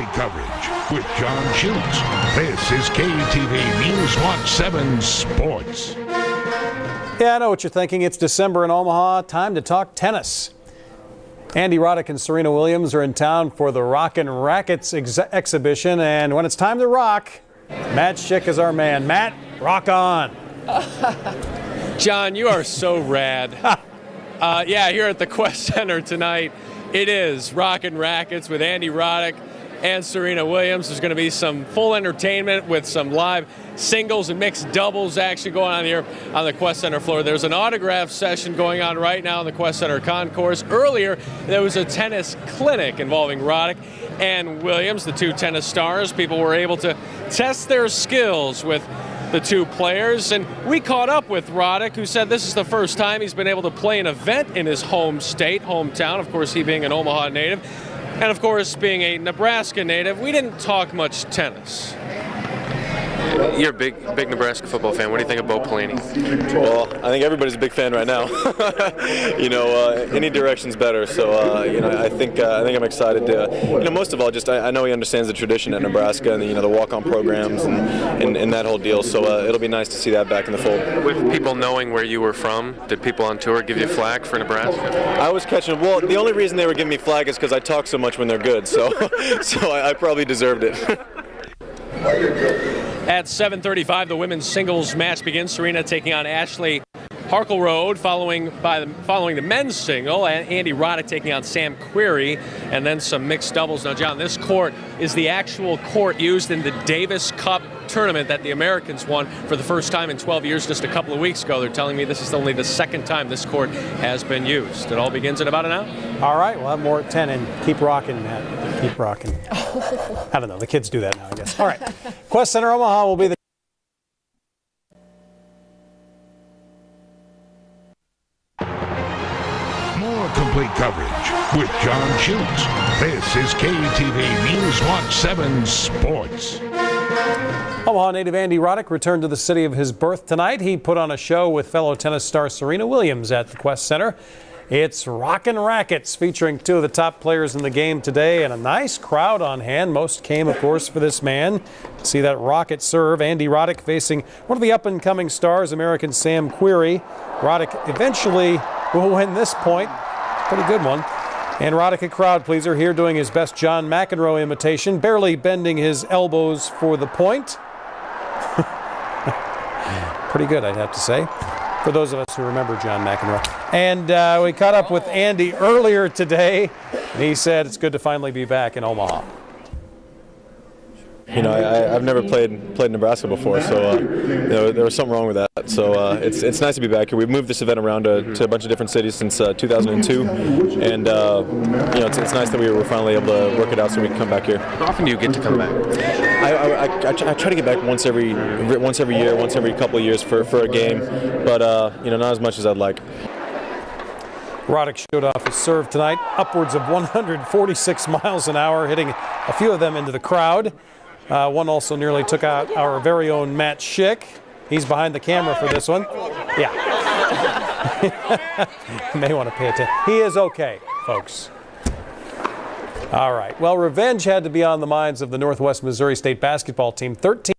complete coverage with John Schultz. This is KTV News Watch 7 Sports. Yeah, I know what you're thinking. It's December in Omaha. Time to talk tennis. Andy Roddick and Serena Williams are in town for the Racquets exhibition. And when it's time to rock, Matt Schick is our man. Matt, rock on. John, you are so rad. Yeah, here at the Quest Center tonight, it is Rockin' Racquets with Andy Roddick and Serena Williams. There's going to be some full entertainment with some live singles and mixed doubles action going on here on the Quest Center floor. There's an autograph session going on right now in the Quest Center concourse. Earlier, there was a tennis clinic involving Roddick and Williams, the two tennis stars. People were able to test their skills with the two players, and we caught up with Roddick, who said this is the first time he's been able to play an event in his home state, hometown, of course he being an Omaha native, and of course being a Nebraska native. We didn't talk much tennis. You're a big Nebraska football fan. What do you think of Bo Pelini? Well, I think everybody's a big fan right now. Any direction's better. So, I think I'm excited to, most of all, just I know he understands the tradition at Nebraska and the walk-on programs and that whole deal. So it'll be nice to see that back in the fold. With people knowing where you were from, did people on tour give you flack for Nebraska? I was catching. Well, the only reason they were giving me flack is because I talk so much when they're good. So, I probably deserved it. At 7:35, the women's singles match begins. Serena taking on Ashley Harkleroad, following the men's single, and Andy Roddick taking on Sam Querrey, and then some mixed doubles. Now, John, this court is the actual court used in the Davis Cup tournament that the Americans won for the first time in 12 years just a couple of weeks ago. They're telling me this is only the second time this court has been used. It all begins in about an hour. All right, we'll have more at 10, and keep rocking, Matt. Keep rocking. I don't know. The kids do that now, I guess. All right. Quest Center Omaha will be the Complete coverage with John Schultz. This is KTV News Watch 7 Sports. Omaha native Andy Roddick returned to the city of his birth tonight. He put on a show with fellow tennis star Serena Williams at the Quest Center. It's Rockin' Racquets, featuring two of the top players in the game today, and a nice crowd on hand. Most came, of course, for this man. See that rocket serve. Andy Roddick facing one of the up-and-coming stars, American Sam Querrey. Roddick eventually will win this point. Pretty good one. And Roddick, a crowd pleaser, here doing his best John McEnroe imitation, barely bending his elbows for the point. Pretty good, I'd have to say, for those of us who remember John McEnroe. And we caught up with Andy earlier today, and he said it's good to finally be back in Omaha. I've never played Nebraska before, so there was something wrong with that. So it's nice to be back here. We've moved this event around to a bunch of different cities since 2002, and it's nice that we were finally able to work it out so we can come back here. How often do you get to come back? I try to get back once every year, once every couple of years for a game, but not as much as I'd like. Roddick showed off his serve tonight, upwards of 146 miles an hour, hitting a few of them into the crowd. One also nearly took out our very own Matt Schick. He's behind the camera for this one. Yeah. You may want to pay attention. He is okay, folks. All right. Well, revenge had to be on the minds of the Northwest Missouri State basketball team. 13